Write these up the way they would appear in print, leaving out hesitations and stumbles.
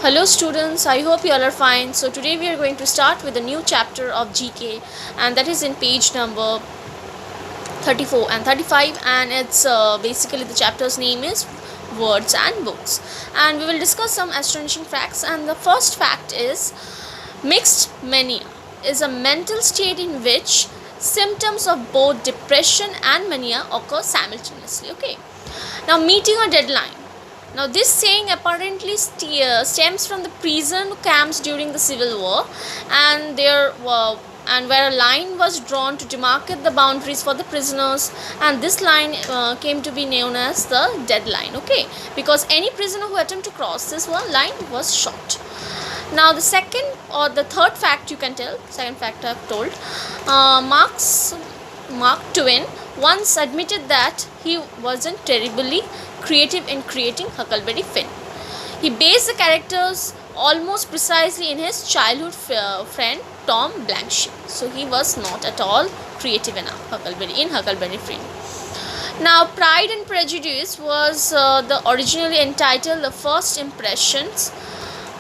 Hello students, I hope you all are fine. So today we are going to start with a new chapter of GK, and that is in page number 34 and 35, and it's basically the chapter's name is words and books, and we will discuss some astonishing facts. And the first fact is mixed mania is a mental state in which symptoms of both depression and mania occur simultaneously. Okay, now meeting a deadline. Now, this saying apparently stems from the prison camps during the Civil War, and where a line was drawn to demarcate the boundaries for the prisoners, and this line came to be known as the deadline. Okay, because any prisoner who attempted to cross this one line was shot. Now, the second or the third fact you can tell. Second fact I've told. Mark Twain once admitted that he wasn't terribly creative in creating Huckleberry Finn. He based the characters almost precisely in his childhood friend Tom Blanchett. So he was not at all creative enough in Huckleberry Finn. Now, Pride and Prejudice was originally entitled The First Impressions,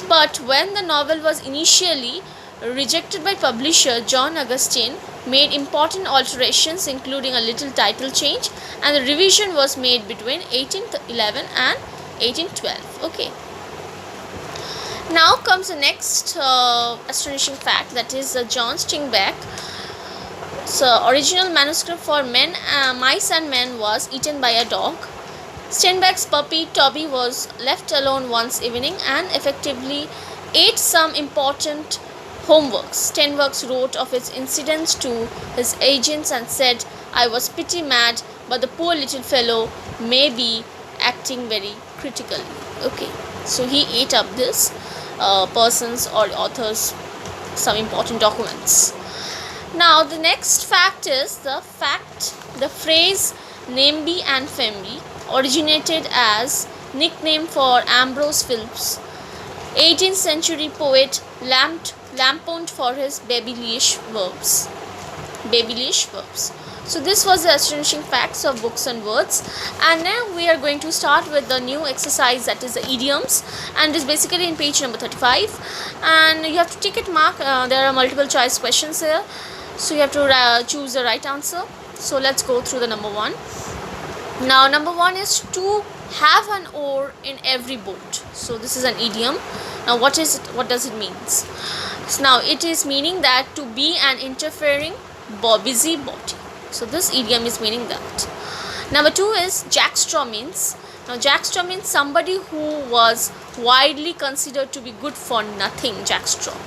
but when the novel was initially rejected by publisher John Augustine, made important alterations including a little title change, and the revision was made between 1811 and 1812. Okay, now comes the next astonishing fact, that is John Steinbeck. So original manuscript for Mice and Men was eaten by a dog. Steinbeck's puppy Toby was left alone once evening and effectively ate some important homeworks. Steinbeck wrote of its incidents to his agents and said, "I was pretty mad, but the poor little fellow may be acting very critically." Okay, so he ate up this person's or author's some important documents. Now, the next fact is the phrase "NIMBY and FEMBY" originated as nickname for Ambrose Phillips, 18th century poet, lampooned for his babyish verbs. So this was the astonishing facts of books and words, and now we are going to start with the new exercise, that is the idioms, and it is basically in page number 35, and you have to tick it mark. There are multiple choice questions here, so you have to choose the right answer. So let's go through the number one. Now, number one is to have an oar in every boat. So this is an idiom. Now, what is it? What does it mean? So now it is meaning that to be an interfering busybody. So this idiom is meaning that. Number two is jackstraw means. Now, jackstraw means somebody who was widely considered to be good for nothing. Jackstraw.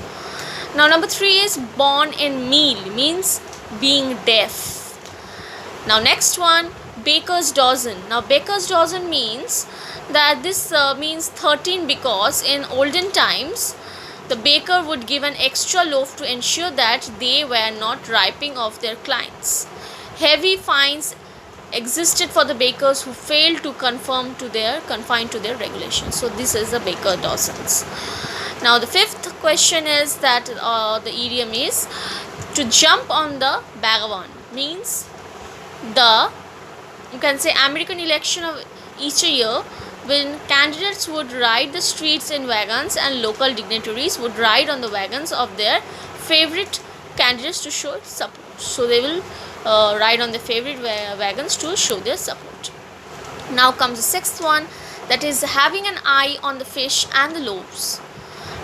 Now, number three is born in meal means being deaf. Now, next one, baker's dozen. Now, baker's dozen means that this means 13, because in olden times the baker would give an extra loaf to ensure that they were not ripping off their clients. Heavy fines existed for the bakers who failed to confine to their regulations. So this is the baker dozens. Now, the fifth question is that the idiom is to jump on the bandwagon means you can say American election of each year, when candidates would ride the streets in wagons and local dignitaries would ride on the wagons of their favorite candidates to show support. So they will ride on the favorite wagons to show their support. Now comes the sixth one, that is having an eye on the fish and the loaves.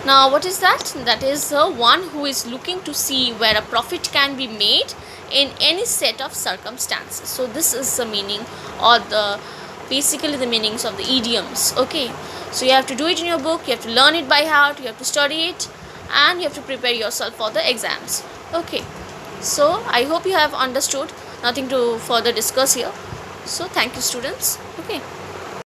Now, what is that? That is the one who is looking to see where a profit can be made in any set of circumstances. So this is the meaning, or basically the meanings of the idioms. Okay, so you have to do it in your book, you have to learn it by heart, you have to study it, and you have to prepare yourself for the exams. Okay, so I hope you have understood. Nothing to further discuss here. So thank you, students. Okay.